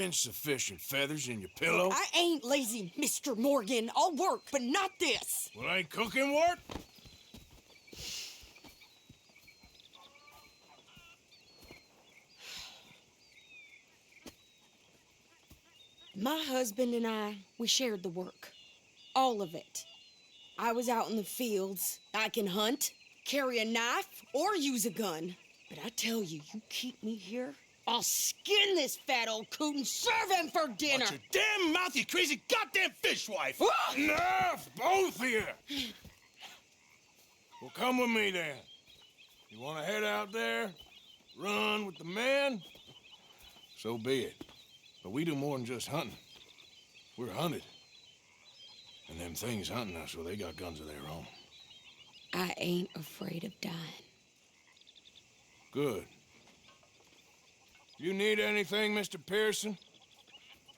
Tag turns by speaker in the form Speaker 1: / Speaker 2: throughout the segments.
Speaker 1: Insufficient feathers in your pillow?
Speaker 2: I ain't lazy, Mr. Morgan. I'll work, but not this.
Speaker 1: Well, ain't cooking work?
Speaker 2: My husband and I, we shared the work. All of it. I was out in the fields. I can hunt, carry a knife, or use a gun. But I tell you, you keep me here, I'll skin this fat old coot and serve him for dinner.
Speaker 1: Watch your damn mouth, you crazy goddamn fishwife!
Speaker 2: Ah!
Speaker 1: Enough, both of you! Well, come with me then. You want to head out there, run with the men? So be it. But we do more than just hunting. We're hunted. And them things hunting us, well, they got guns of their own.
Speaker 2: I ain't afraid of dying.
Speaker 1: Good. You need anything, Mr. Pearson?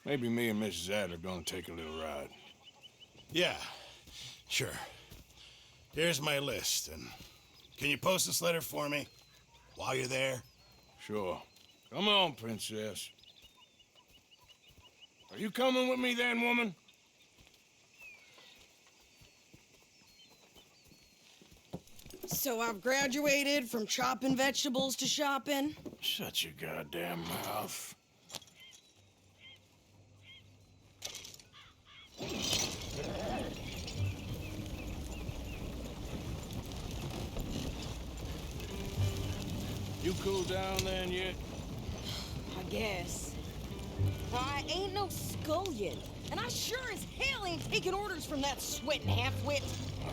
Speaker 1: Maybe me and Mrs. Adler gonna take a little ride.
Speaker 3: Yeah, sure. Here's my list, and can you post this letter for me while you're there?
Speaker 1: Sure. Come on, Princess. Are you coming with me then, woman?
Speaker 2: So I've graduated from chopping vegetables to shopping.
Speaker 1: Shut your goddamn mouth. You cool down then yet?
Speaker 2: I guess. I ain't no scullion, and I sure as hell ain't taking orders from that sweating half-wit.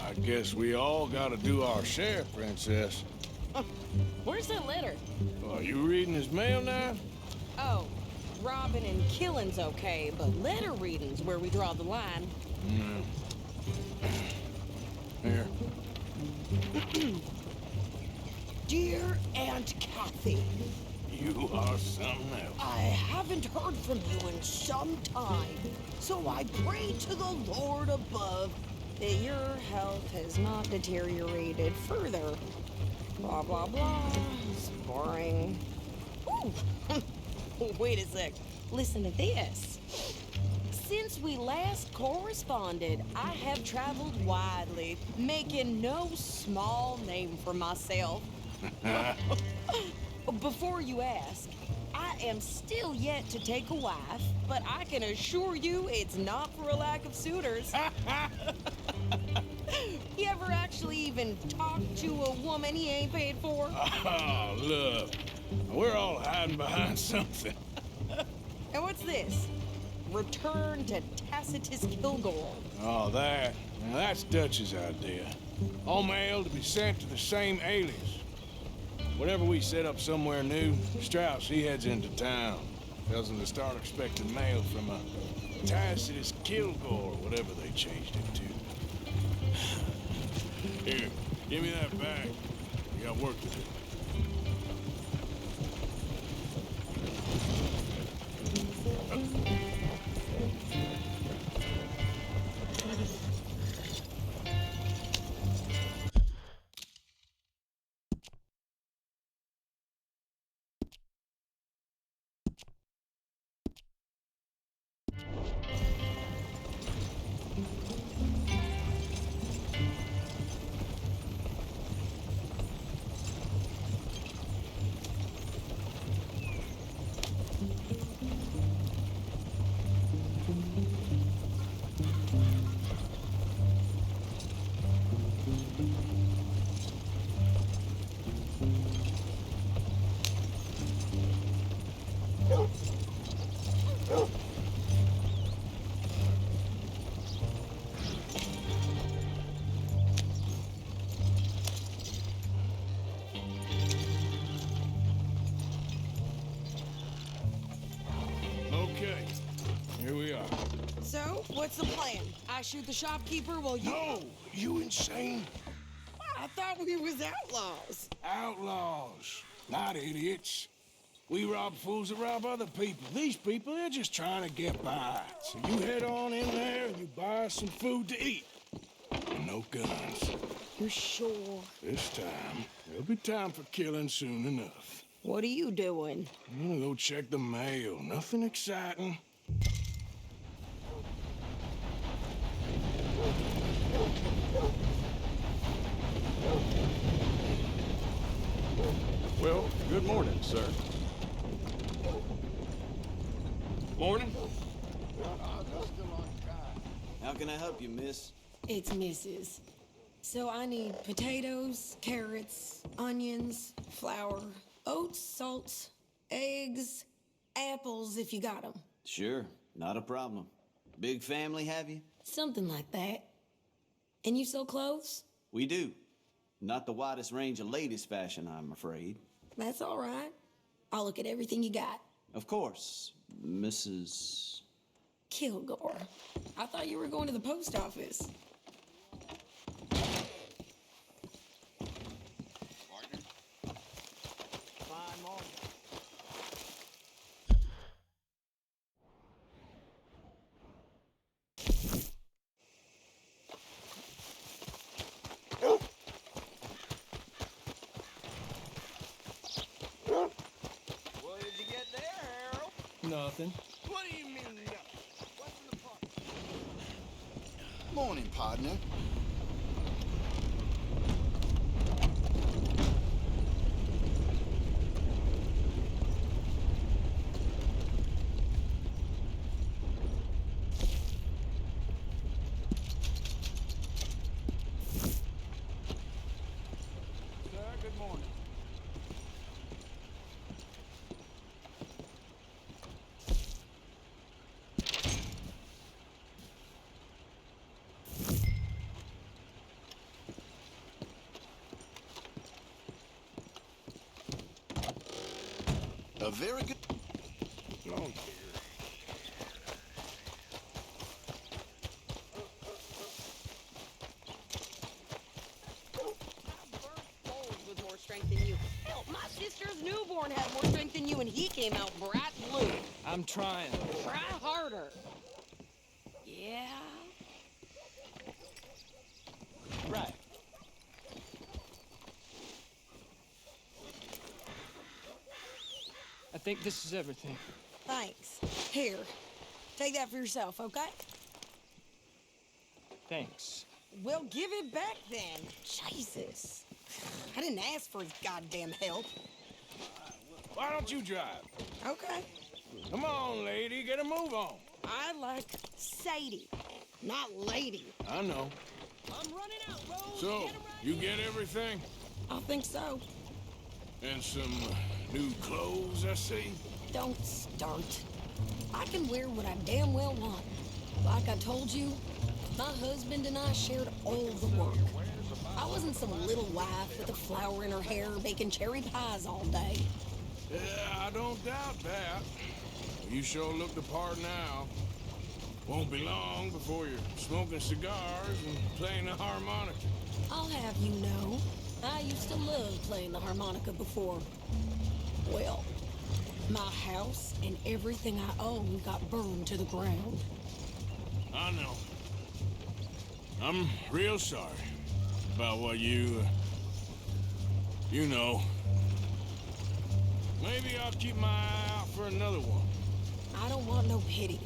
Speaker 1: I guess we all gotta do our share, Princess.
Speaker 2: Where's that letter?
Speaker 1: Are you reading his mail now?
Speaker 2: Oh, robbing and killing's okay, but letter reading's where we draw the line.
Speaker 1: Here.
Speaker 2: Dear Aunt Kathy,
Speaker 1: You are something else.
Speaker 2: I haven't heard from you in some time, so I pray to the Lord above that your health has not deteriorated further. Blah, blah, blah. It's boring. Ooh. Wait a sec. Listen to this. Since we last corresponded, I have traveled widely, making no small name for myself. Before you ask, I am still yet to take a wife, but I can assure you it's not for a lack of suitors. You ever actually even talk to a woman he ain't paid for?
Speaker 1: Oh, look. We're all hiding behind something.
Speaker 2: And what's this? Return to Tacitus Kilgore.
Speaker 1: Oh, that. Now, that's Dutch's idea. All mail to be sent to the same alias. Whenever we set up somewhere new, Strauss, he heads into town. Tells them to start expecting mail from a Tacitus Kilgore, whatever they changed it to. Here, give me that bag. We got work to do. Okay, here we are.
Speaker 2: So, what's the plan? I shoot the shopkeeper while you...
Speaker 1: No, you insane?
Speaker 2: I thought we was outlaws.
Speaker 1: Outlaws, not idiots. We rob fools that rob other people. These people, they're just trying to get by. So you head on in there and you buy us some food to eat. And no guns.
Speaker 2: You're sure?
Speaker 1: This time, there'll be time for killing soon enough.
Speaker 2: What are you doing?
Speaker 1: I'm gonna go check the mail. Nothing exciting.
Speaker 4: Well, good morning, sir. Morning.
Speaker 5: How can I help you, miss?
Speaker 2: It's Mrs. So I need potatoes, carrots, onions, flour, oats, salt, eggs, apples if you got 'em.
Speaker 5: Sure, not a problem. Big family, have you?
Speaker 2: Something like that. And you sell clothes?
Speaker 5: We do. Not the widest range of ladies' fashion, I'm afraid.
Speaker 2: That's all right. I'll look at everything you got.
Speaker 5: Of course, Mrs.
Speaker 2: Kilgore. I thought you were going to the post office.
Speaker 5: Fine morning. What did you get there, Harold?
Speaker 1: Nothing.
Speaker 3: What do you mean, no? What's in the pot?
Speaker 6: Morning, partner.
Speaker 1: Sir, good morning.
Speaker 6: A very good...
Speaker 1: Oh, dear.
Speaker 2: With more strength than you. Hell, my sister's newborn had more strength than you, and he came out bright blue.
Speaker 7: I'm trying.
Speaker 2: Try harder. Yeah.
Speaker 7: Right. I think this is everything.
Speaker 2: Thanks. Here, take that for yourself, okay?
Speaker 7: Thanks.
Speaker 2: Well, give it back then. Jesus. I didn't ask for his goddamn help.
Speaker 1: Why don't you drive?
Speaker 2: Okay.
Speaker 1: Come on, lady, get a move on.
Speaker 2: I like Sadie, not lady.
Speaker 1: I know.
Speaker 2: I'm running out, Rose.
Speaker 1: So, you get everything?
Speaker 2: I think so.
Speaker 1: And some new clothes, I see?
Speaker 2: Don't start. I can wear what I damn well want. Like I told you, my husband and I shared all the work. I wasn't some little wife with a flower in her hair baking cherry pies all day.
Speaker 1: Yeah, I don't doubt that. You sure look the part now. Won't be long before you're smoking cigars and playing the harmonica.
Speaker 2: I'll have you know, I used to love playing the harmonica before. Well, my house and everything I own got burned to the ground.
Speaker 1: I know. I'm real sorry about what you know. Maybe I'll keep my eye out for another one.
Speaker 2: I don't want no pity.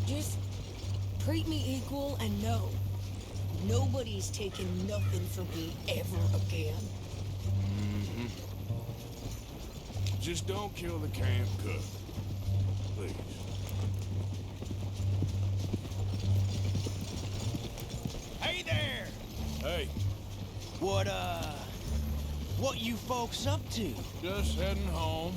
Speaker 2: Just treat me equal and know nobody's taking nothing from me ever again.
Speaker 1: Just don't kill the camp cook. Please.
Speaker 8: Hey there!
Speaker 1: Hey,
Speaker 8: What you folks up to?
Speaker 1: just heading home.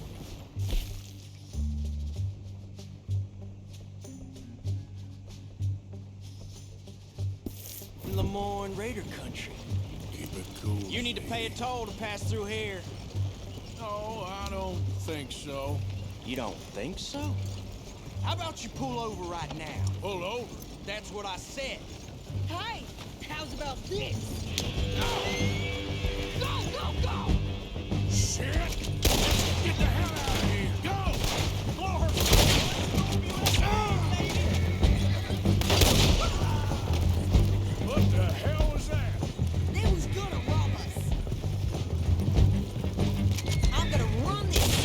Speaker 8: Lemoyne Raider country.
Speaker 1: Keep it cool.
Speaker 8: You need to pay a toll to pass through here.
Speaker 1: No, I don't think so.
Speaker 8: You don't think so? How about you pull over right now?
Speaker 1: Pull over.
Speaker 8: That's what I said.
Speaker 2: Hey, how's about this? Go, go, go!
Speaker 1: Shit! Get the hell out of here! Go! Lord! What the hell was that?
Speaker 2: They was gonna rob us. I'm gonna run this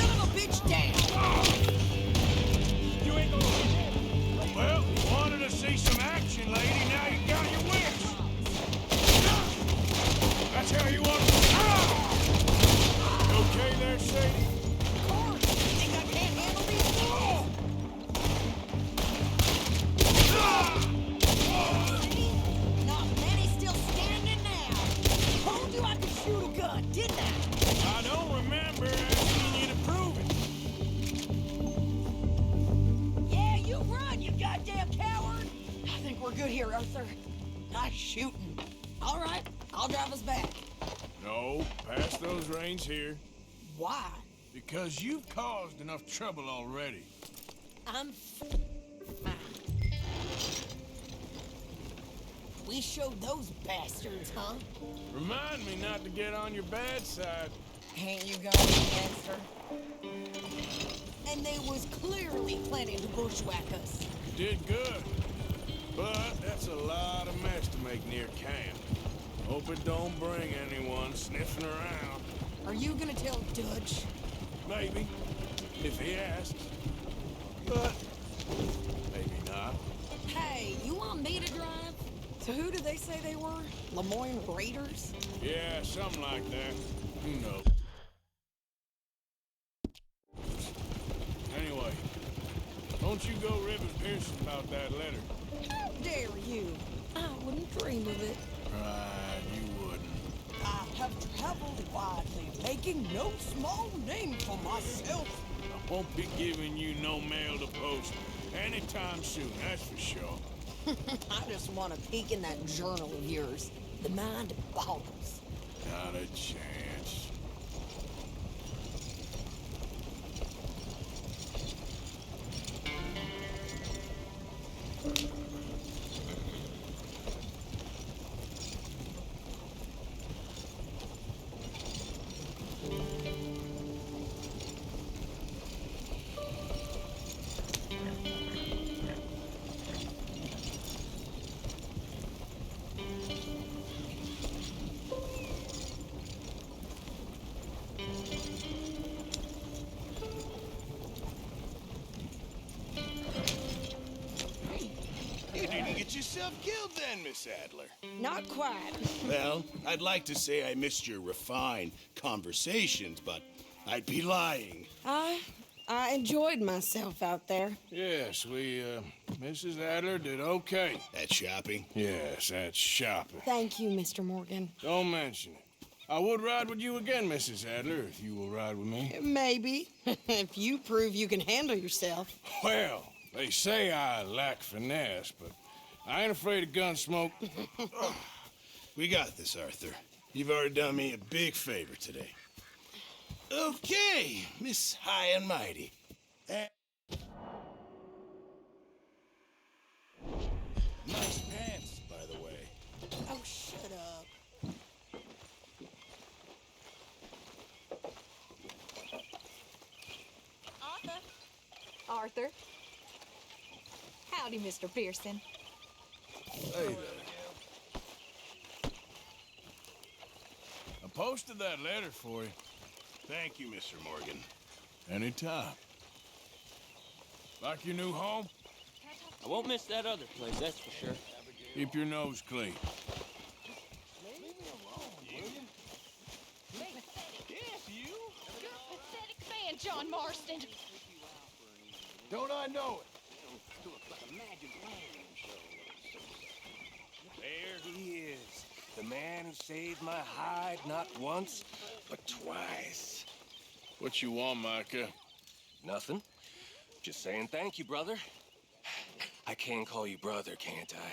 Speaker 2: good here, Arthur. Nice shooting. All right, I'll drive us back.
Speaker 1: No, pass those reins here.
Speaker 2: Why?
Speaker 1: Because you've caused enough trouble already.
Speaker 2: We showed those bastards, huh?
Speaker 1: Remind me not to get on your bad side.
Speaker 2: Ain't you going, gangster? And they was clearly planning to bushwhack us.
Speaker 1: You did good. But that's a lot of mess to make near camp. Hope it don't bring anyone sniffing around.
Speaker 2: Are you gonna tell Dutch?
Speaker 1: Maybe, if he asks. But maybe not.
Speaker 2: Hey, you want me to drive? So who did they say they were? Lemoyne Raiders?
Speaker 1: Yeah, something like that. Who knows? Anyway, don't you go ribbing Pearson about that letter.
Speaker 2: How dare you? I wouldn't dream of it.
Speaker 1: Right, you wouldn't.
Speaker 2: I have traveled widely, making no small name for myself.
Speaker 1: I won't be giving you no mail to post anytime soon, that's for sure.
Speaker 2: I just want to peek in that journal of yours. The mind boggles.
Speaker 1: Not a chance.
Speaker 3: You didn't get yourself killed then, Miss Adler.
Speaker 2: Not quite.
Speaker 3: Well, I'd like to say I missed your refined conversations, but I'd be lying.
Speaker 2: I enjoyed myself out there.
Speaker 1: Yes, Mrs. Adler did okay.
Speaker 3: That shopping?
Speaker 1: Yes, that's shopping.
Speaker 2: Thank you, Mr. Morgan.
Speaker 1: Don't mention it. I would ride with you again, Mrs. Adler, if you will ride with me.
Speaker 2: Maybe. If you prove you can handle yourself.
Speaker 1: Well, they say I lack finesse, but I ain't afraid of gunsmoke.
Speaker 3: We got this, Arthur. You've already done me a big favor today. Okay, Miss High and Mighty. Nice pants, by the way.
Speaker 2: Oh, shut up.
Speaker 6: Arthur. Howdy, Mr. Pearson.
Speaker 1: Hey there. I posted that letter for you.
Speaker 3: Thank you, Mr. Morgan.
Speaker 1: Anytime. Like your new home?
Speaker 7: I won't miss that other place, that's for sure.
Speaker 1: Keep your nose clean.
Speaker 6: Pathetic man, John Marston.
Speaker 1: Don't I know it?
Speaker 9: There he is. The man who saved my hide not once, but twice.
Speaker 1: What you want, Micah?
Speaker 9: Nothing. Just saying thank you, brother. I can call you brother, can't I?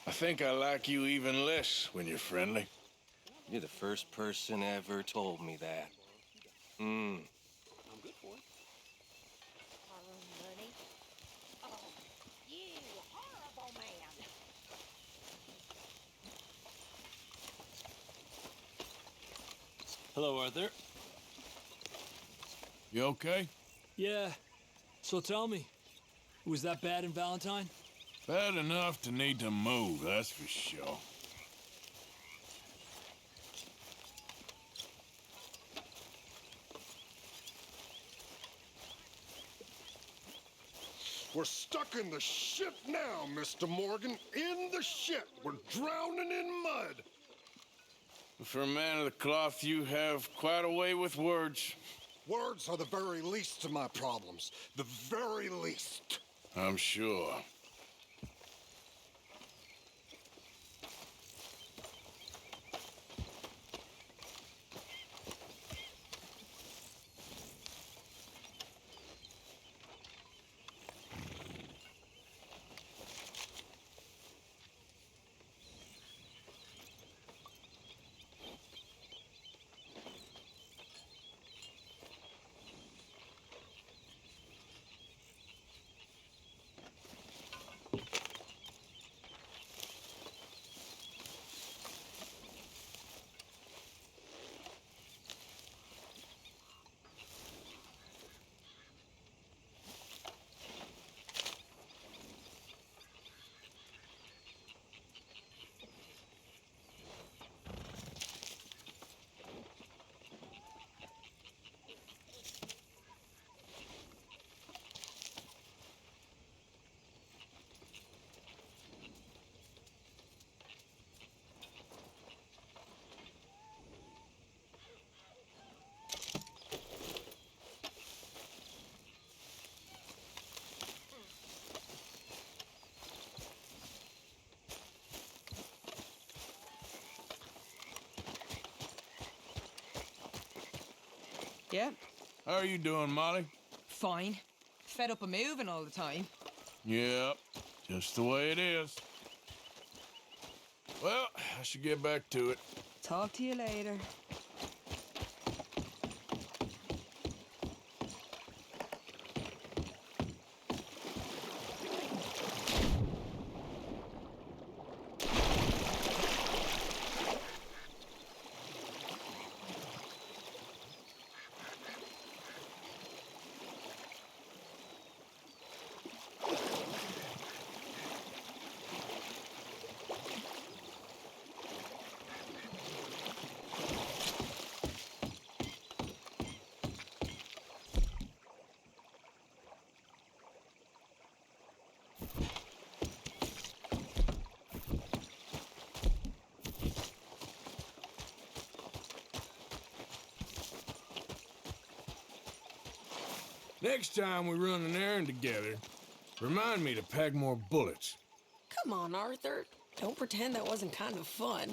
Speaker 1: I think I like you even less when you're friendly.
Speaker 9: You're the first person ever told me that.
Speaker 7: Hello, Arthur.
Speaker 1: You okay?
Speaker 10: Yeah. So tell me, was that bad in Valentine?
Speaker 1: Bad enough to need to move, that's for sure.
Speaker 11: We're stuck in the shit now, Mr. Morgan. In the shit. We're drowning in mud.
Speaker 1: For a man of the cloth, you have quite a way with words.
Speaker 11: Words are the very least of my problems. The very least.
Speaker 1: I'm sure.
Speaker 12: Yeah,
Speaker 1: How are you doing, Molly?
Speaker 12: fine. Fed up of moving all the time.
Speaker 1: Yep, just the way it is. Well, I should get back to it.
Speaker 12: Talk to you later.
Speaker 1: Next time we run an errand together, remind me to pack more bullets.
Speaker 2: Come on, Arthur. Don't pretend that wasn't kind of fun.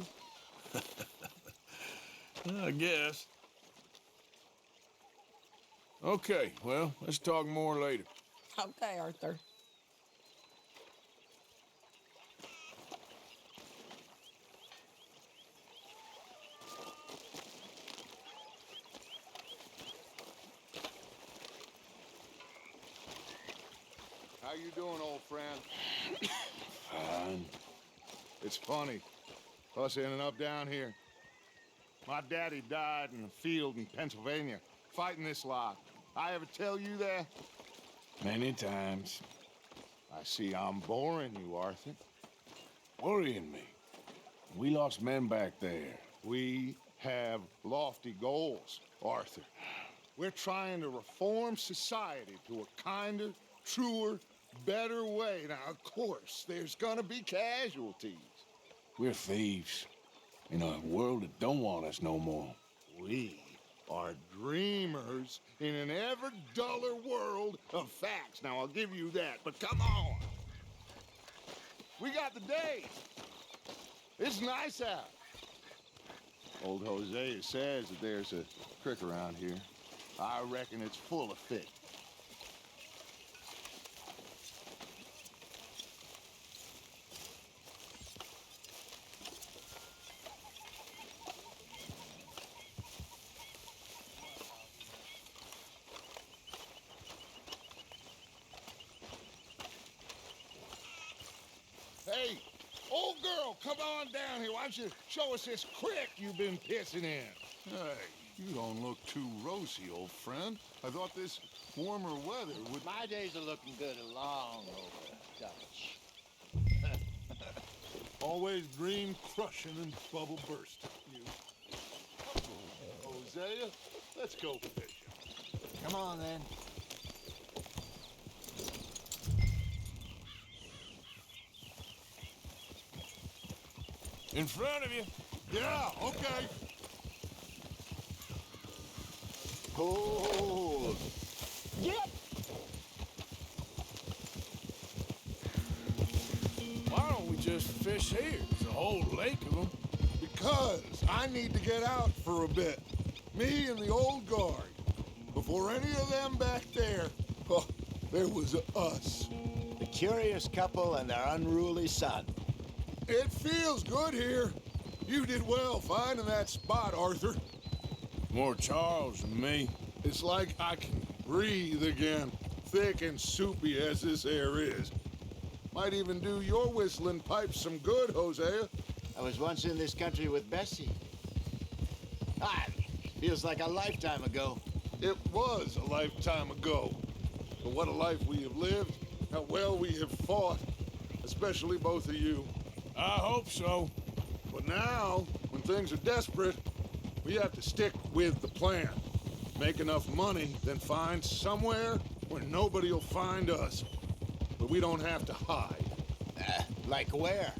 Speaker 1: I guess. Okay, well, let's talk more later.
Speaker 2: Okay, Arthur.
Speaker 11: How you doing, old friend?
Speaker 1: Fine.
Speaker 11: It's funny. Us ending up down here. My daddy died in a field in Pennsylvania, fighting this lot. I ever tell you that?
Speaker 1: Many times.
Speaker 11: I see I'm boring you, Arthur.
Speaker 1: Worrying me. We lost men back there.
Speaker 11: We have lofty goals, Arthur. We're trying to reform society to a kinder, truer, better way. Now, of course, there's gonna be casualties.
Speaker 1: We're thieves in a world that don't want us no more.
Speaker 11: We are dreamers in an ever duller world of facts. Now, I'll give you that, but come on. We got the day. It's nice out. Old Hosea says that there's a creek around here. I reckon it's full of fish. Hey, old girl, come on down here. Why don't you show us this creek you've been pissing in?
Speaker 13: Hey, you don't look too rosy, old friend. I thought this warmer weather would...
Speaker 14: My days are looking good along over, Dutch.
Speaker 13: Always dream crushing and bubble bursting, you. Hosea, let's go fishing.
Speaker 14: Come on, then.
Speaker 1: In front of you.
Speaker 13: Yeah, okay.
Speaker 11: Hold.
Speaker 14: Yep.
Speaker 1: Why don't we just fish here? There's a whole lake of them.
Speaker 11: Because I need to get out for a bit. Me and the old guard. Before any of them back there, oh, there was us.
Speaker 14: The curious couple and their unruly son.
Speaker 11: It feels good here. You did well finding that spot, Arthur.
Speaker 1: More Charles than me.
Speaker 11: It's like I can breathe again, thick and soupy as this air is. Might even do your whistling pipes some good, Hosea.
Speaker 14: I was once in this country with Bessie. Feels like a lifetime ago.
Speaker 11: It was a lifetime ago. But what a life we have lived, how well we have fought, especially both of you.
Speaker 1: I hope so.
Speaker 11: But now, when things are desperate, we have to stick with the plan. Make enough money, then find somewhere where nobody will find us. But we don't have to hide.
Speaker 14: Like where?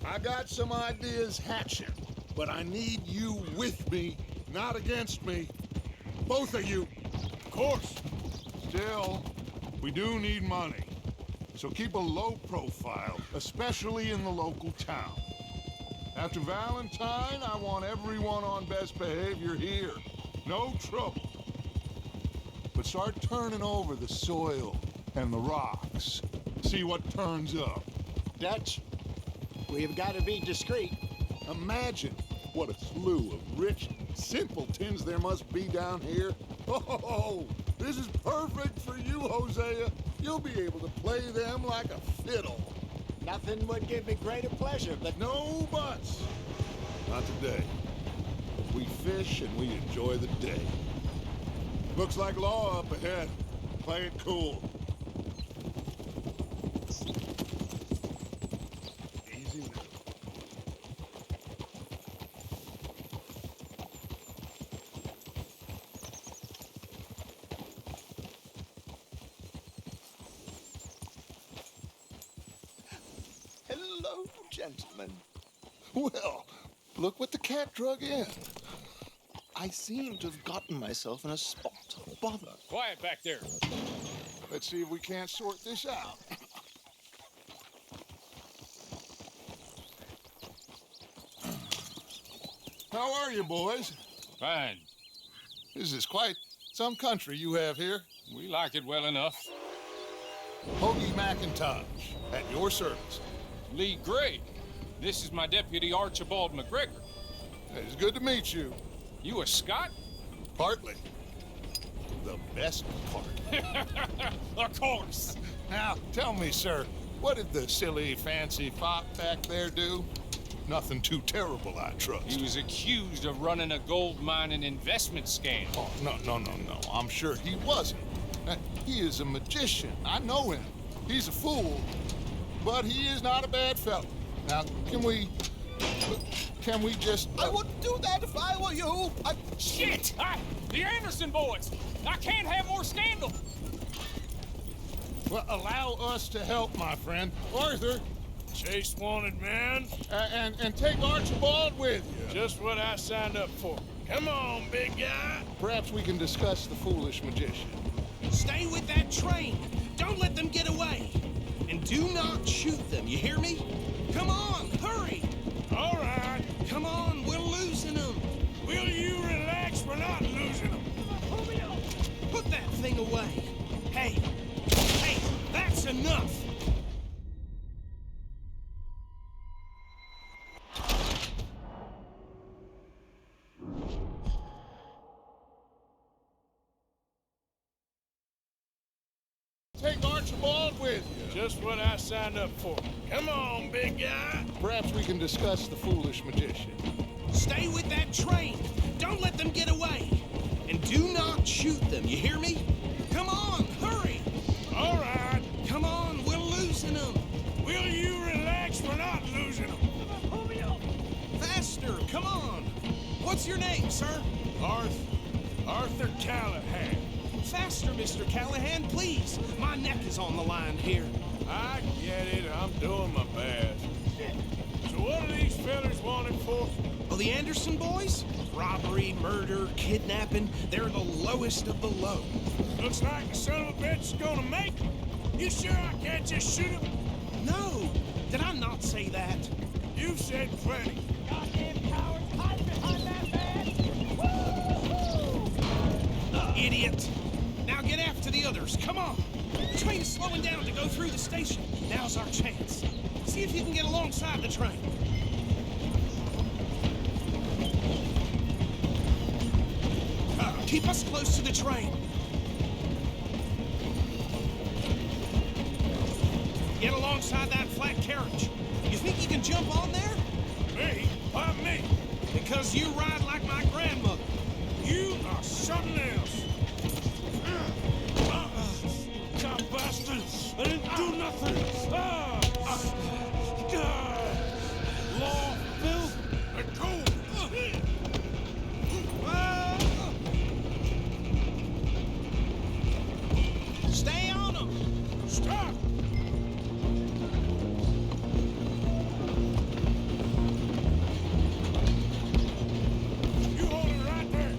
Speaker 11: I got some ideas hatching, but I need you with me, not against me. Both of you.
Speaker 1: Of course.
Speaker 11: Still, we do need money. So keep a low profile, especially in the local town. After Valentine, I want everyone on best behavior here. No trouble.
Speaker 13: but start turning over the soil and the rocks. See what turns up.
Speaker 11: Dutch, we've got to be discreet.
Speaker 13: Imagine what a slew of rich simpletons there must be down here. Oh, this is perfect for you, Hosea. You'll be able to play them like a fiddle.
Speaker 11: Nothing would give me greater pleasure, but
Speaker 13: No buts. Not today. We fish and we enjoy the day. Looks like law up ahead. Play it cool. Easy now.
Speaker 11: hello, gentlemen.
Speaker 13: Well, look what the cat drug in.
Speaker 11: I seem to have gotten myself in a spot of bother.
Speaker 4: Quiet back there.
Speaker 13: Let's see if we can't sort this out. How are you, boys?
Speaker 4: Fine.
Speaker 13: This is quite some country you have here.
Speaker 4: We like it well enough.
Speaker 13: Hoagie McIntosh, at your service.
Speaker 4: Lee Gray. This is my deputy, Archibald McGregor.
Speaker 13: It's good to meet you.
Speaker 4: You a Scot?
Speaker 13: Partly. The best part.
Speaker 4: Of course.
Speaker 13: Now, tell me, sir, what did the silly, fancy fop back there do? Nothing too terrible, I trust.
Speaker 4: He was accused of running a gold mining investment scandal.
Speaker 13: Oh, no. I'm sure he wasn't. He is a magician. I know him. He's a fool, but he is not a bad fellow. Now, can we just...
Speaker 8: I wouldn't do that if I were you.
Speaker 4: Shit! The Anderson boys! I can't have more scandal!
Speaker 13: Well, allow us to help, my friend. Arthur,
Speaker 1: Chase wanted man.
Speaker 13: and take Archibald with you.
Speaker 1: Just what I signed up for. Come on, big guy.
Speaker 13: Perhaps we can discuss the foolish magician.
Speaker 8: Stay with that train. Don't let them get away. And do not shoot them, you hear me? Come on, hurry.
Speaker 1: All right.
Speaker 8: Come on, we're losing them.
Speaker 1: Will you relax? We're not losing them.
Speaker 8: Put that thing away. Hey, that's enough.
Speaker 13: Take Archibald with you.
Speaker 1: Just what I signed up for. Come on, big guy.
Speaker 13: Perhaps we can discuss the foolish magician.
Speaker 8: Stay with that train. Don't let them get away. And do not shoot them, you hear me? Come on, hurry.
Speaker 1: All right.
Speaker 8: Come on, we're losing them.
Speaker 1: Will you relax? We're not losing them.
Speaker 8: Faster, come on. What's your name, sir?
Speaker 1: Arthur Callahan.
Speaker 8: Faster, Mr. Callahan, please. My neck is on the line here.
Speaker 1: I get it. I'm doing my best. So what are these fellers wanted for?
Speaker 8: Well, the Anderson boys? Robbery, murder, kidnapping. They're the lowest of the low.
Speaker 1: Looks like the son of a bitch is gonna make it. You sure I can't just shoot him?
Speaker 8: No. Did I not say that?
Speaker 1: You said plenty.
Speaker 6: Goddamn cowards, hide behind that man!
Speaker 8: Idiot. Now get after the others. Come on. The train is slowing down to go through the station. Now's our chance. See if you can get alongside the train. Keep us close to the train. Get alongside that flat carriage. You think you can jump on there?
Speaker 1: Me? Why me?
Speaker 8: Because you ride like my grandmother.
Speaker 1: You are something else. God bastard! I didn't do nothing! God! Law, Bill, let go!
Speaker 8: Stay on them!
Speaker 1: Stop! You hold it right there!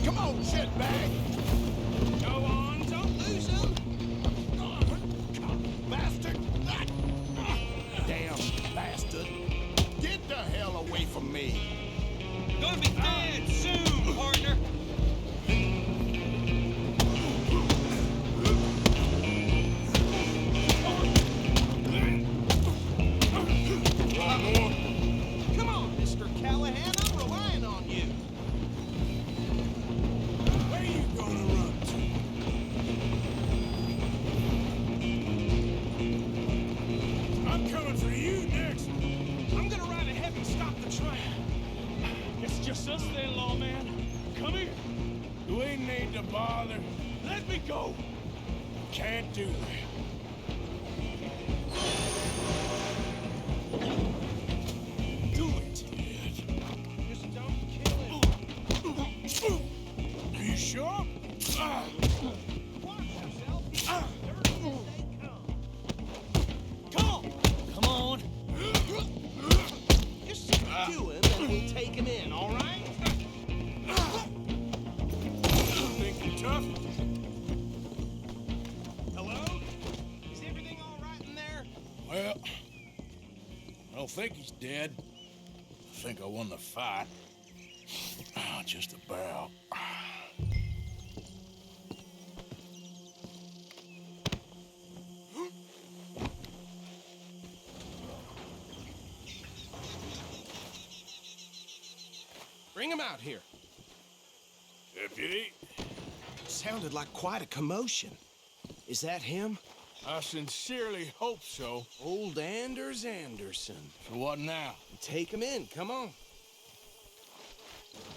Speaker 11: Come on, shitbag.
Speaker 8: Go on, don't lose them!
Speaker 11: Bastard! Damn bastard! Get the hell away from me!
Speaker 1: need to bother. Let me go. Can't do that. Do it.
Speaker 8: Just don't kill him.
Speaker 1: Are you sure?
Speaker 8: Watch yourself. He's as dirty as they come.
Speaker 4: Come on! Come on!
Speaker 8: Just subdue him and we'll take him in, all right?
Speaker 1: Think you're tough?
Speaker 8: Hello? Is everything all right in there?
Speaker 1: Well, I don't think he's dead. I think I won the fight. Just about.
Speaker 8: Bring him out here.
Speaker 1: Deputy,
Speaker 8: Sounded like quite a commotion. Is that him?
Speaker 1: I sincerely hope so.
Speaker 8: Old Anders Anderson.
Speaker 1: So what now?
Speaker 8: Take him in, come on.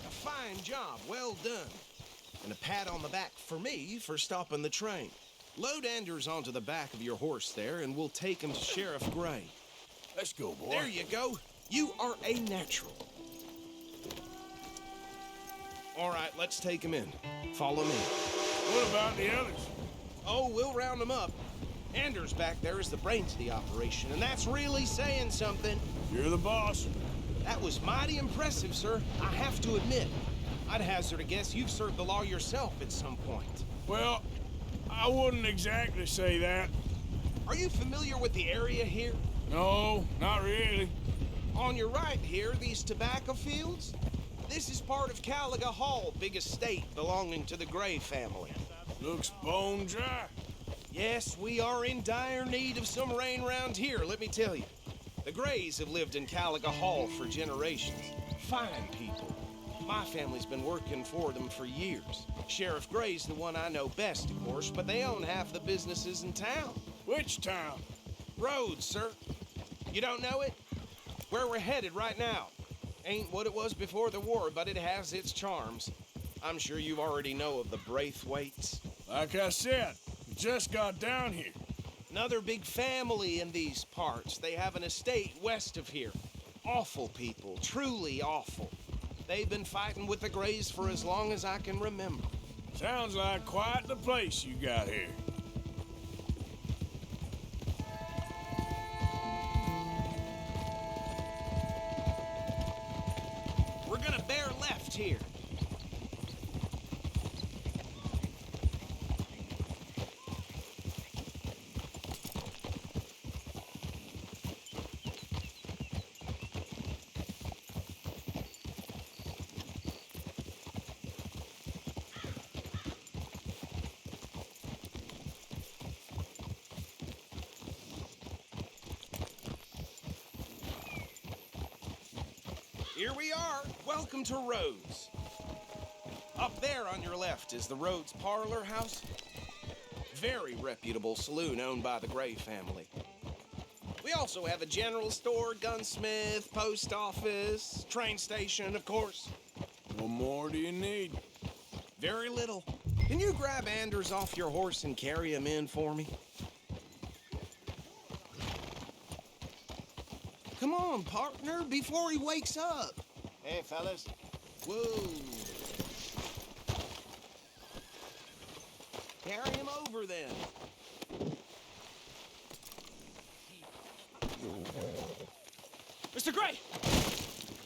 Speaker 8: A fine job, well done. And a pat on the back for me for stopping the train. Load Anders onto the back of your horse there, and we'll take him to Sheriff Gray.
Speaker 1: Let's go, boy.
Speaker 8: There you go. You are a natural. All right, let's take him in. Follow me.
Speaker 1: What about the others?
Speaker 8: Oh, we'll round them up. Anders back there is the brains of the operation, and that's really saying something.
Speaker 1: You're the boss.
Speaker 8: That was mighty impressive, sir. I have to admit. I'd hazard a guess you've served the law yourself at some point.
Speaker 1: Well, I wouldn't exactly say that.
Speaker 8: Are you familiar with the area here?
Speaker 1: No, not really.
Speaker 8: On your right here, these tobacco fields? This is part of Caliga Hall, big estate belonging to the Gray family.
Speaker 1: Looks bone dry.
Speaker 8: Yes, we are in dire need of some rain round here, let me tell you. The Grays have lived in Caliga Hall for generations. Fine people. My family's been working for them for years. Sheriff Gray's the one I know best, of course, but they own half the businesses in town.
Speaker 1: Which town?
Speaker 8: Rhodes, sir. You don't know it? Where we're headed right now. Ain't what it was before the war, but it has its charms. I'm sure you already know of the Braithwaites.
Speaker 1: Like I said, we just got down here.
Speaker 8: Another big family in these parts. They have an estate west of here. Awful people, truly awful. They've been fighting with the Grays for as long as I can remember.
Speaker 1: Sounds like quite the place you got here.
Speaker 8: We're gonna bear left here. Here we are. Welcome to Rhodes. Up there on your left is the Rhodes Parlor House. Very reputable saloon owned by the Gray family. We also have a general store, gunsmith, post office, train station, of course.
Speaker 1: What more do you need?
Speaker 8: Very little. Can you grab Anders off your horse and carry him in for me? Come on, partner, before he wakes up.
Speaker 14: Hey, fellas.
Speaker 8: Whoa. Carry him over, then.
Speaker 4: Mr. Gray!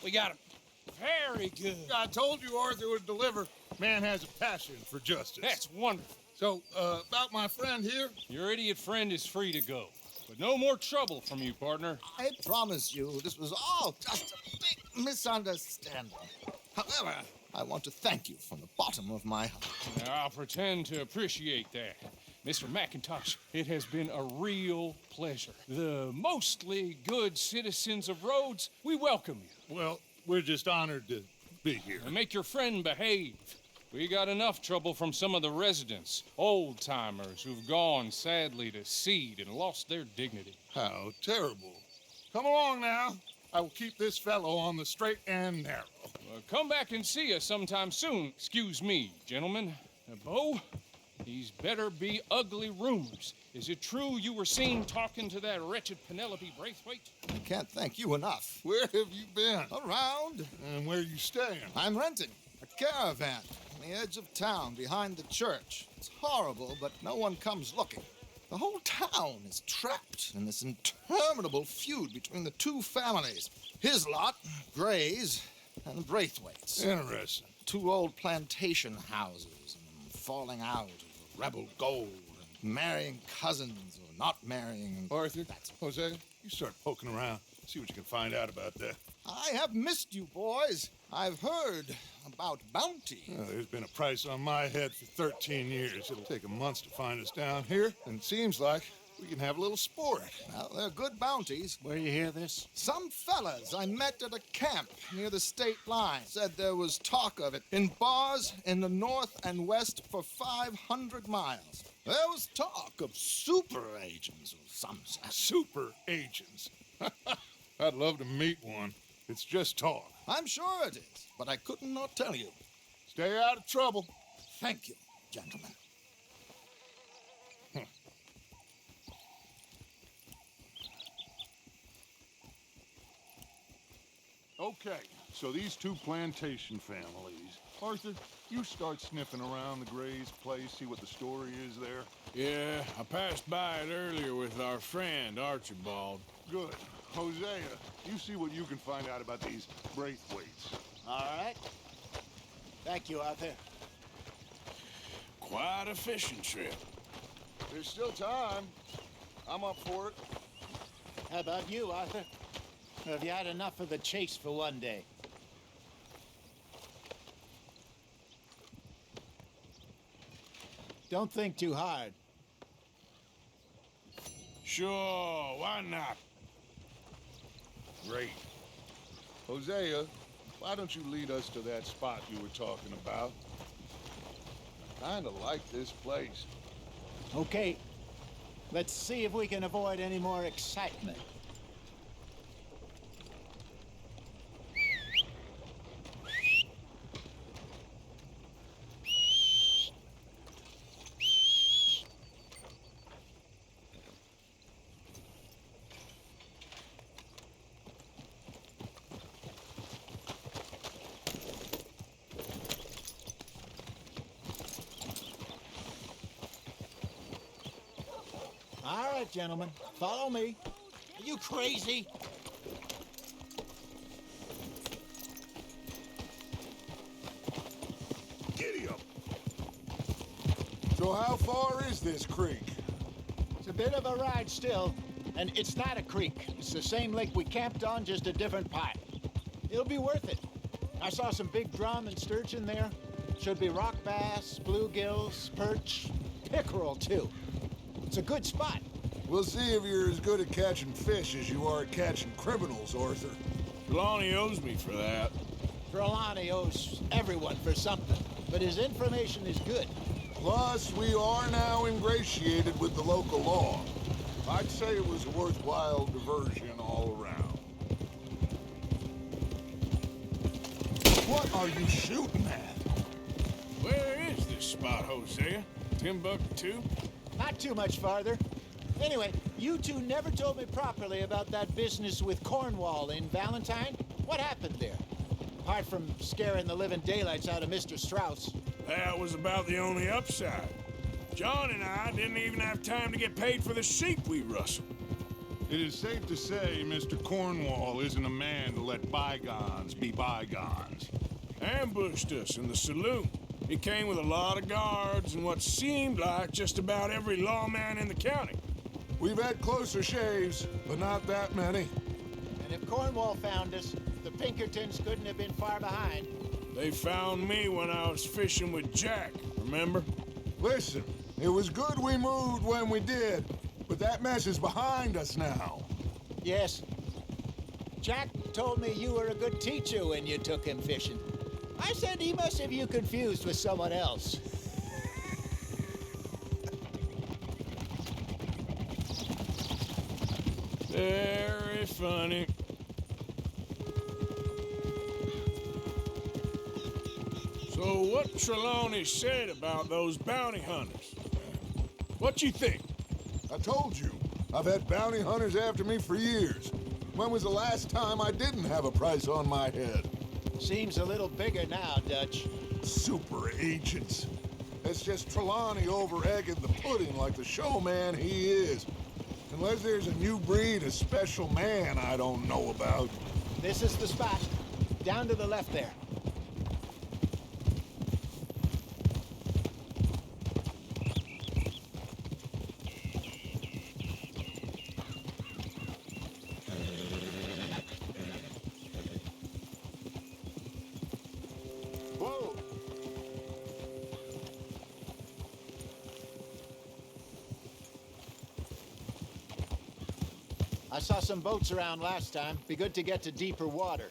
Speaker 4: We got him. Very good.
Speaker 11: I told you Arthur would deliver. Man has a passion for justice.
Speaker 4: That's wonderful.
Speaker 11: So, about my friend here?
Speaker 4: Your idiot friend is free to go. But no more trouble from you, partner.
Speaker 15: I promise you, this was all just a big misunderstanding. However, I want to thank you from the bottom of my heart.
Speaker 4: Now, I'll pretend to appreciate that. Mr. McIntosh, it has been a real pleasure. The mostly good citizens of Rhodes, we welcome you.
Speaker 11: Well, we're just honored to be here.
Speaker 4: And make your friend behave. We got enough trouble from some of the residents, old-timers who've gone, sadly, to seed and lost their dignity.
Speaker 11: How terrible. Come along now. I will keep this fellow on the straight and narrow.
Speaker 4: Come back and see us sometime soon. Excuse me, gentlemen. Bo, these better be ugly rumors. Is it true you were seen talking to that wretched Penelope Braithwaite?
Speaker 15: I can't thank you enough.
Speaker 13: Where have you been?
Speaker 15: Around.
Speaker 13: And where you staying?
Speaker 15: I'm renting a caravan on the edge of town behind the church. It's horrible, but no one comes looking. The whole town is trapped in this interminable feud between the two families. His lot, Gray's, and the Braithwaites.
Speaker 13: Interesting.
Speaker 15: Two old plantation houses, and falling out over rebel gold, and marrying cousins or not marrying. And
Speaker 13: Arthur, Hosea, you start poking around. See what you can find out about that.
Speaker 15: I have missed you, boys. I've heard about bounty.
Speaker 13: There's been a price on my head for 13 years. It'll take a month to find us down here, and it seems like we can have a little sport.
Speaker 15: Well, they're good bounties.
Speaker 11: Where you hear this?
Speaker 15: Some fellas I met at a camp near the state line said there was talk of it in bars in the north and west for 500 miles. There was talk of super agents or some such.
Speaker 13: Super agents. I'd love to meet one. It's just talk.
Speaker 15: I'm sure it is, but I couldn't not tell you.
Speaker 13: Stay out of trouble.
Speaker 15: Thank you, gentlemen.
Speaker 13: Okay, so these two plantation families. Arthur, you start sniffing around the Gray's place, see what the story is there.
Speaker 1: Yeah, I passed by it earlier with our friend, Archibald.
Speaker 13: Good. Hosea, you see what you can find out about these Braithwaites.
Speaker 14: All right. Thank you, Arthur.
Speaker 1: Quite a fishing trip.
Speaker 13: There's still time. I'm up for it.
Speaker 14: How about you, Arthur? Or have you had enough of the chase for one day? Don't think too hard.
Speaker 1: Sure, why not?
Speaker 13: Great. Hosea, why don't you lead us to that spot you were talking about? I kinda like this place.
Speaker 14: Okay. Let's see if we can avoid any more excitement. All right, gentlemen, follow me. Are you crazy?
Speaker 13: Giddy up. So how far is this creek?
Speaker 14: It's a bit of a ride still, and it's not a creek. It's the same lake we camped on, just a different part. It'll be worth it. I saw some big drum and sturgeon there. Should be rock bass, bluegills, perch, pickerel, too. It's a good spot.
Speaker 13: We'll see if you're as good at catching fish as you are at catching criminals, Arthur.
Speaker 1: Trelawney owes me for that.
Speaker 14: Trelawney owes everyone for something, but his information is good.
Speaker 13: Plus, we are now ingratiated with the local law. I'd say it was a worthwhile diversion all around. What are you shooting at?
Speaker 1: Where is this spot, Hosea? Timbuktu?
Speaker 14: Not too much farther. Anyway, you two never told me properly about that business with Cornwall in Valentine. What happened there? Apart from scaring the living daylights out of Mr. Strauss.
Speaker 1: That was about the only upside. John and I didn't even have time to get paid for the sheep we rustled.
Speaker 13: It is safe to say Mr. Cornwall isn't a man to let bygones be bygones.
Speaker 1: Ambushed us in the saloon. He came with a lot of guards and what seemed like just about every lawman in the county.
Speaker 13: We've had closer shaves, but not that many.
Speaker 14: And if Cornwall found us, the Pinkertons couldn't have been far behind.
Speaker 1: They found me when I was fishing with Jack, remember?
Speaker 13: Listen, it was good we moved when we did, but that mess is behind us now.
Speaker 14: Yes. Jack told me you were a good teacher when you took him fishing. I said he must have you confused with someone else.
Speaker 1: Very funny. So So what Trelawney said about those bounty hunters? What you think?
Speaker 13: I told you, I've had bounty hunters after me for years. When was the last time I didn't have a price on my head?
Speaker 14: Seems a little bigger now, Dutch.
Speaker 13: Super agents. It's just Trelawney over-egging the pudding like the showman he is. Unless there's a new breed of special man I don't know about.
Speaker 14: This is the spot. Down to the left there.
Speaker 13: Whoa!
Speaker 14: I saw some boats around last time. Be good to get to deeper water.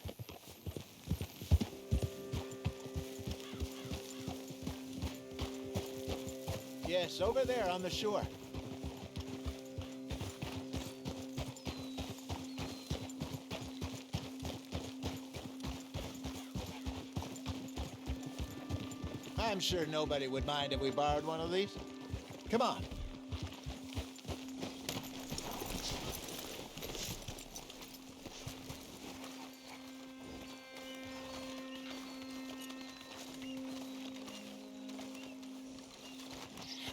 Speaker 14: Yes, over there on the shore. I'm sure nobody would mind if we borrowed one of these. Come on.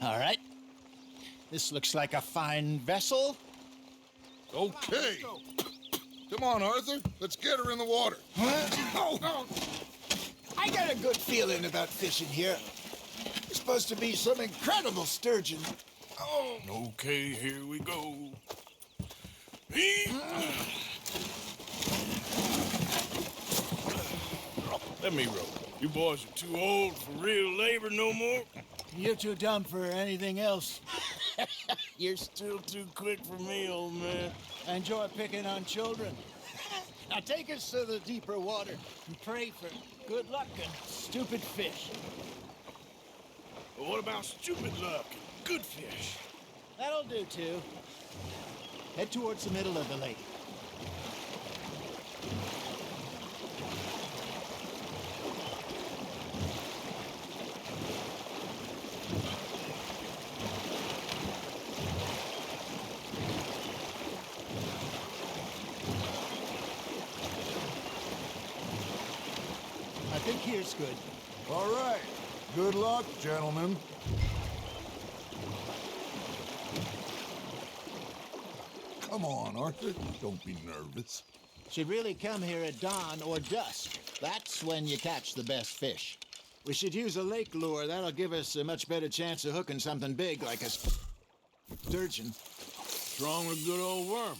Speaker 14: All right. This looks like a fine vessel.
Speaker 13: Okay. Come on, Arthur. Let's get her in the water.
Speaker 14: Oh. I got a good feeling about fishing here. There's supposed to be some incredible sturgeon.
Speaker 1: Oh. Okay, here we go. Let me row. You boys are too old for real labor no more.
Speaker 14: You're too dumb for anything else.
Speaker 1: You're still too quick for me, old man.
Speaker 14: I enjoy picking on children. Now take us to the deeper water and pray for good luck and stupid fish.
Speaker 1: Well, what about stupid luck and good fish?
Speaker 14: That'll do, too. Head towards the middle of the lake. I think here's good.
Speaker 13: All right. Good luck, gentlemen. Come on, Arthur. Don't be nervous.
Speaker 14: Should really come here at dawn or dusk. That's when you catch the best fish. We should use a lake lure. That'll give us a much better chance of hooking something big like a sturgeon.
Speaker 1: Strong with good old worm.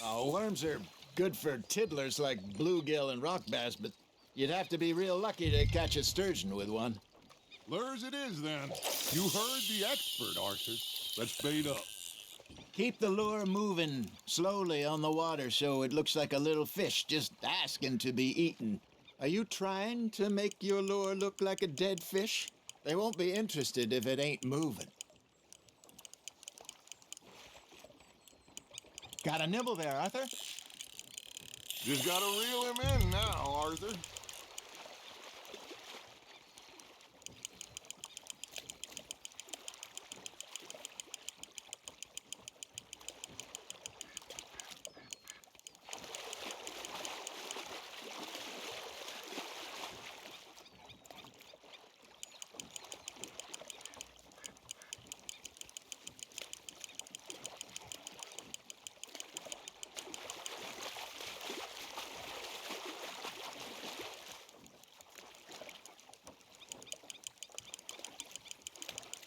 Speaker 14: Oh, worms are good for tiddlers like bluegill and rock bass, but you'd have to be real lucky to catch a sturgeon with one.
Speaker 13: Lures it is, then. You heard the expert, Arthur. Let's bait up.
Speaker 14: Keep the lure moving slowly on the water so it looks like a little fish just asking to be eaten. Are you trying to make your lure look like a dead fish? They won't be interested if it ain't moving. Got a nibble there, Arthur?
Speaker 13: Just gotta reel him in now, Arthur.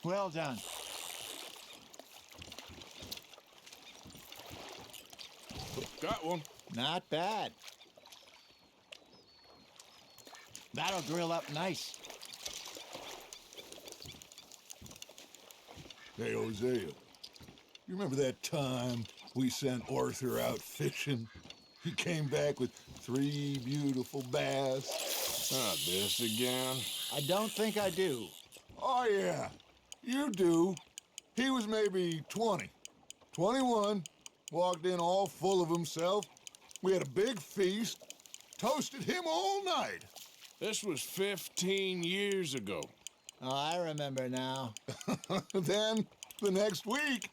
Speaker 14: Well done.
Speaker 1: Got one.
Speaker 14: Not bad. That'll grill up nice.
Speaker 13: Hey, Hosea. You remember that time we sent Arthur out fishing? He came back with 3 beautiful bass.
Speaker 1: Not this again.
Speaker 14: I don't think I do.
Speaker 13: Oh, yeah. You do. He was maybe 20. 21. Walked in all full of himself. We had a big feast. Toasted him all night.
Speaker 1: This was 15 years ago.
Speaker 14: Oh, I remember now.
Speaker 13: Then, the next week,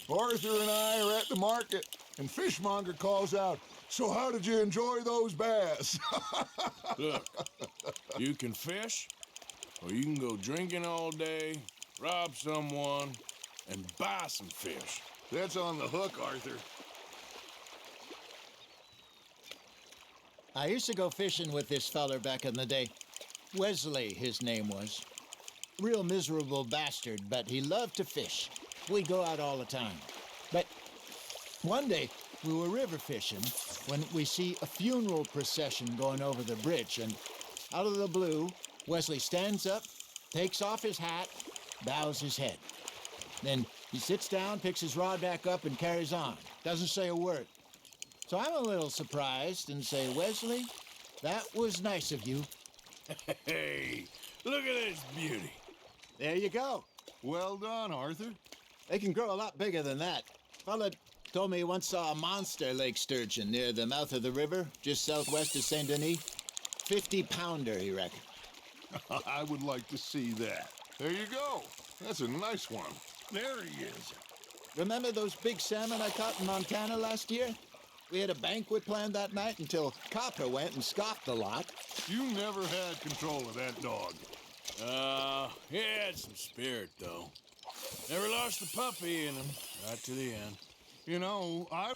Speaker 13: Arthur and I are at the market, and Fishmonger calls out, "So how did you enjoy those bass?"
Speaker 1: Look, you can fish, or you can go drinking all day, rob someone, and buy some fish.
Speaker 13: That's on the hook, Arthur.
Speaker 14: I used to go fishing with this feller back in the day. Wesley, his name was. Real miserable bastard, but he loved to fish. We'd go out all the time. But one day, we were river fishing when we see a funeral procession going over the bridge, and out of the blue, Wesley stands up, takes off his hat, bows his head. Then he sits down, picks his rod back up, and carries on. Doesn't say a word. So I'm a little surprised and say, "Wesley, that was nice of you."
Speaker 1: Hey, look at this beauty.
Speaker 14: There you go.
Speaker 13: Well done, Arthur.
Speaker 14: They can grow a lot bigger than that. Fella told me he once saw a monster lake sturgeon near the mouth of the river, just southwest of Saint Denis. 50-pounder, he reckoned.
Speaker 13: I would like to see that. There you go. That's a nice one. There he is.
Speaker 14: Remember those big salmon I caught in Montana last year? We had a banquet planned that night until Copper went and scoffed a lot.
Speaker 13: You never had control of that dog.
Speaker 1: He had some spirit, though. Never lost the puppy in him, right to the end.
Speaker 13: You know, I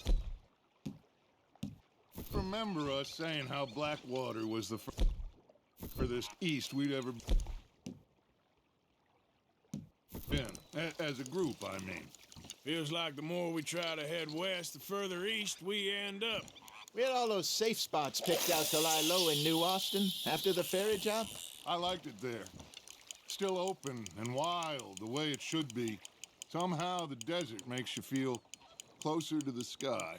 Speaker 13: remember us saying how Blackwater was the furthest east we'd ever been. As a group, I mean.
Speaker 1: Feels like the more we try to head west, the further east we end up.
Speaker 14: We had all those safe spots picked out to lie low in New Austin after the ferry job.
Speaker 13: I liked it there. Still open and wild, the way it should be. Somehow the desert makes you feel closer to the sky.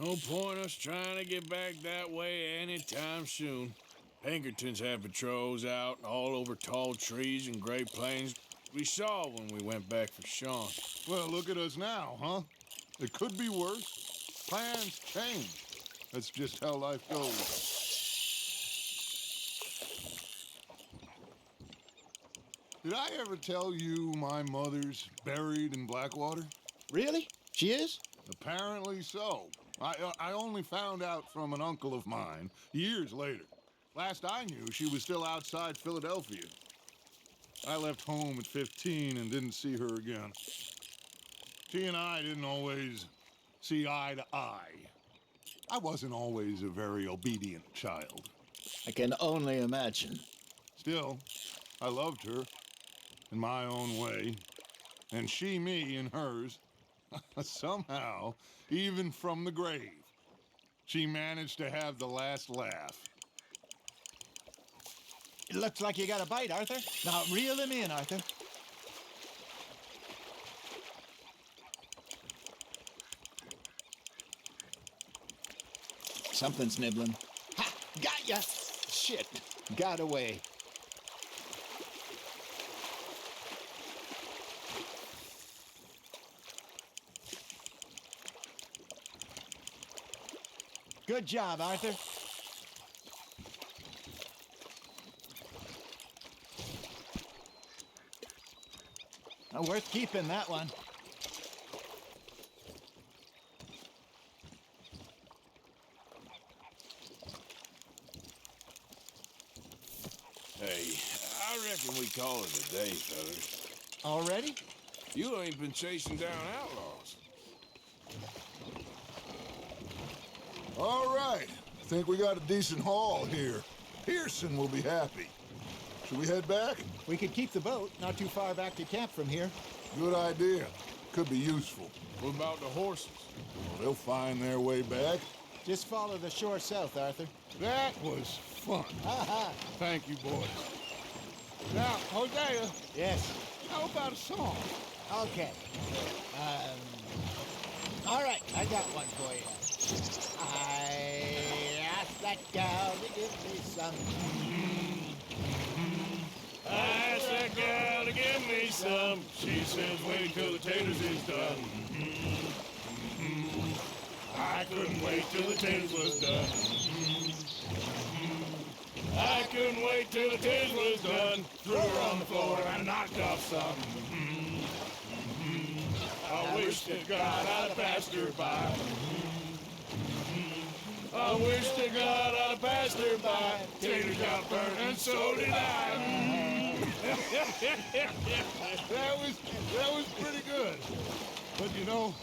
Speaker 1: No point us trying to get back that way anytime soon. Pinkertons have patrols out all over tall trees and Great Plains. We saw when we went back for Sean.
Speaker 13: Well, look at us now, huh? It could be worse. Plans change. That's just how life goes. Did I ever tell you my mother's buried in Blackwater?
Speaker 14: Really? She is?
Speaker 13: Apparently so. I only found out from an uncle of mine years later. Last I knew, she was still outside Philadelphia. I left home at 15 and didn't see her again. She and I didn't always see eye to eye. I wasn't always a very obedient child.
Speaker 14: I can only imagine.
Speaker 13: Still, I loved her in my own way, and she me in hers. Somehow, even from the grave, she managed to have the last laugh.
Speaker 14: It looks like you got a bite, Arthur. Now, reel him in, Arthur. Something's nibbling. Ha! Got ya! Shit. Got away. Good job, Arthur. Worth keeping, that one.
Speaker 1: Hey, I reckon we call it a day, fellas.
Speaker 14: Already?
Speaker 1: You ain't been chasing down outlaws.
Speaker 13: All right. I think we got a decent haul here. Pearson will be happy. Should we head back?
Speaker 14: We could keep the boat not too far back to camp from here.
Speaker 13: Good idea. Could be useful.
Speaker 1: What about the horses?
Speaker 13: Well, they'll find their way back.
Speaker 14: Just follow the shore south, Arthur.
Speaker 13: That was fun. Thank you, boys. Now, Hosea.
Speaker 14: Yes?
Speaker 13: How about a song?
Speaker 14: Okay. All right, I got one for you. I asked that gal to give me some.
Speaker 1: I asked that gal to give me some. She says wait till the taters is done. I couldn't wait till the taters was done. I couldn't wait till the tis was done. Threw her on the floor and knocked off something. I wish to God I'd passed her by. I wish to God I'd passed her by. Tater got burned and so did I.
Speaker 11: That was pretty good. But you know,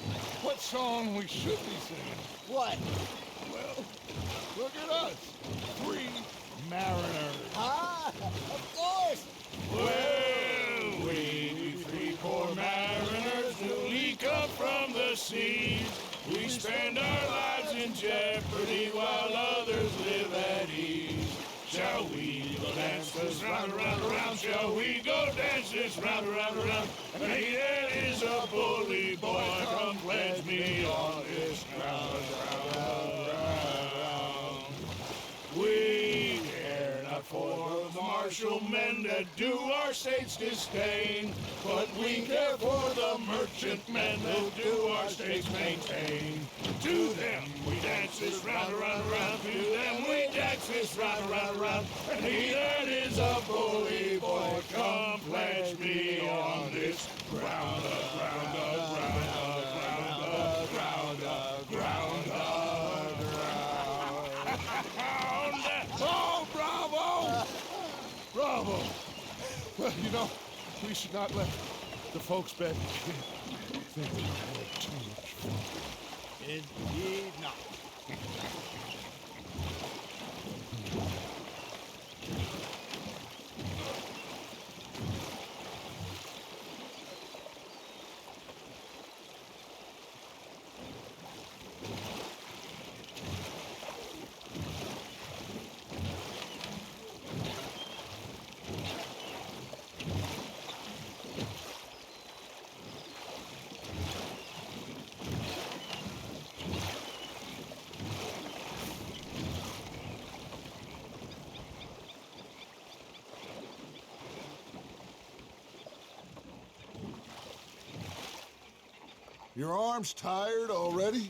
Speaker 11: what song we should be singing?
Speaker 14: What?
Speaker 11: Well, look at us. 3 mariners.
Speaker 14: Ah, of course.
Speaker 1: Well, we 3 poor mariners newly come from the seas. We spend our lives in jeopardy while others live at ease. Shall we go dance this round, around, around? Shall we go dance this round, around, around? And he that is a bully boy, come pledge me on this ground, ground, ground. We care not for the martial men that do our state's disdain, but we care for the merchant men that do our state's maintain. To them we dance this round, around, around. To them we dance this round, around, around. And he that is a bully boy, come pledge me on this ground, ground, ground, ground, ground, ground, ground. Oh, bravo! Bravo! Well, you know, we should not let the folks back think we had too much fun.
Speaker 14: Indeed not.
Speaker 11: Your arm's tired already?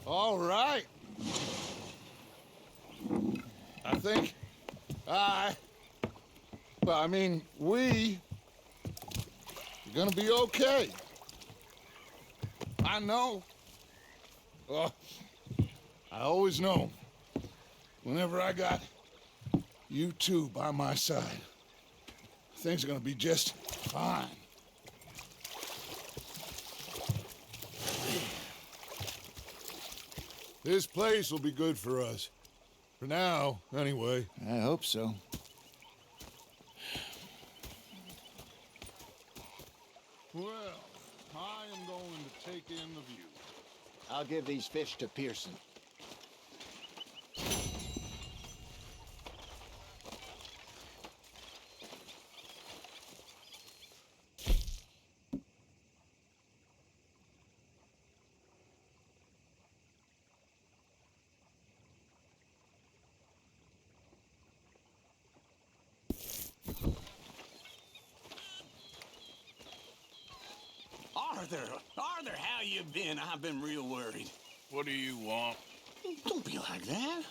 Speaker 11: All right. I think we are gonna be okay. I know. Oh, I always know. Whenever I got you two by my side, things are gonna be just fine. This place will be good for us. For now, anyway.
Speaker 14: I hope so.
Speaker 11: Well, I am going to take in the view.
Speaker 14: I'll give these fish to Pearson.
Speaker 16: Arthur, how you been? I've been real worried.
Speaker 1: What do you want?
Speaker 16: Don't be like that.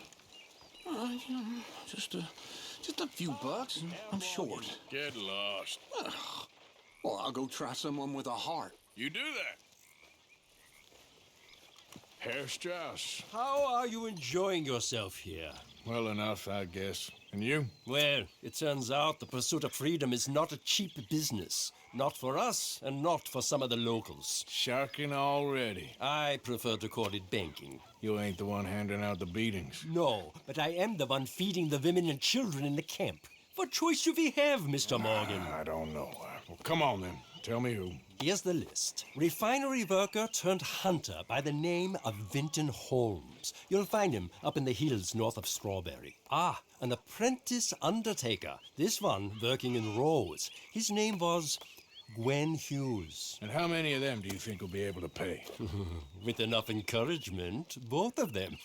Speaker 16: Just a few bucks, and I'm short.
Speaker 1: Get lost.
Speaker 16: Well, I'll go try someone with a heart.
Speaker 1: You do that. Herr Strauss.
Speaker 9: How are you enjoying yourself here?
Speaker 1: Well enough, I guess. And you?
Speaker 9: Well, it turns out the pursuit of freedom is not a cheap business. Not for us, and not for some of the locals.
Speaker 1: Sharking already.
Speaker 9: I prefer to call it banking.
Speaker 1: You ain't the one handing out the beatings.
Speaker 9: No, but I am the one feeding the women and children in the camp. What choice do we have, Mr. Morgan?
Speaker 1: I don't know. Well, come on then. Tell me who.
Speaker 9: Here's the list. Refinery worker turned hunter by the name of Vinton Holmes. You'll find him up in the hills north of Strawberry. Ah, an apprentice undertaker. This one working in Rose. His name was Gwen Hughes.
Speaker 1: And how many of them do you think will be able to pay?
Speaker 9: With enough encouragement, both of them.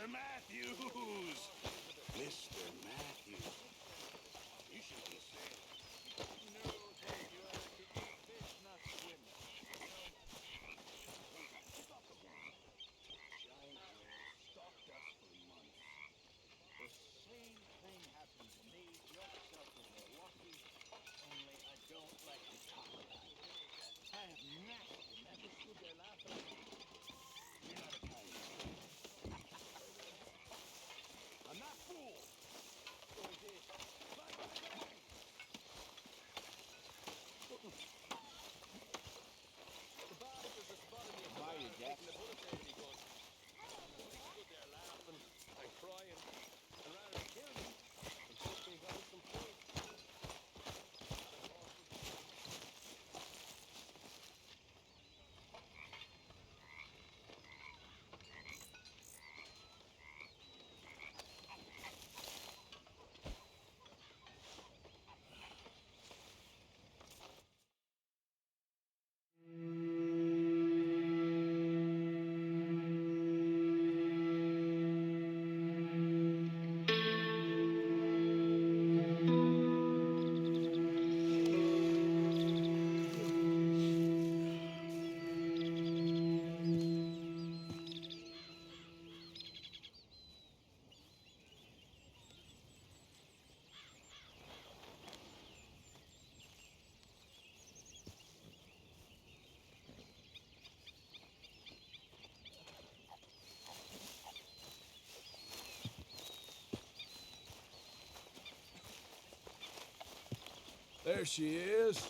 Speaker 3: Mr. Matthews! Mr. Matthews. You should be saying.
Speaker 6: No, thank you. I like to eat fish, not swim.
Speaker 14: Giant whales stalked us for months. The same thing happened to me. Yourself in Milwaukee, only I don't like to talk about it. I have nasty memories. They're laughing. You're not a kind man. I'm not fooled. So it is. Bang, bang, bang.
Speaker 9: The barbers are spotting me.
Speaker 5: Hiya, Jack.
Speaker 9: The bullet there, and he goes, stood there laughing and crying, and rather than kill me, and took me down some food.
Speaker 1: There she is.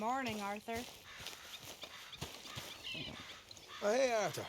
Speaker 12: Morning, Arthur.
Speaker 1: Oh, hey, Arthur.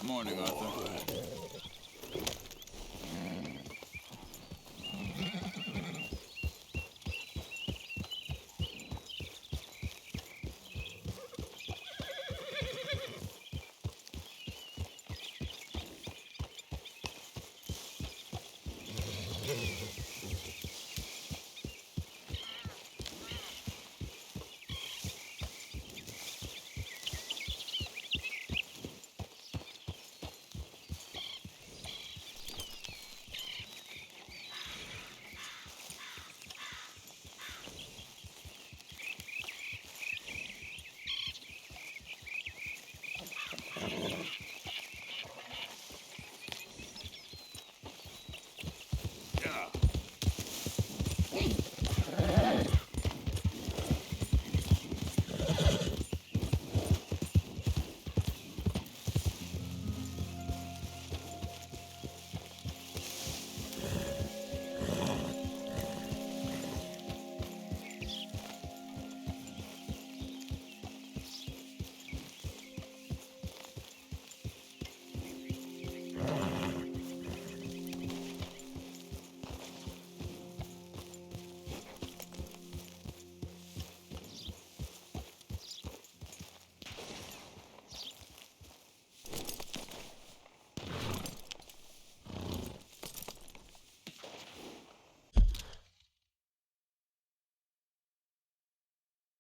Speaker 17: Morning, Arthur.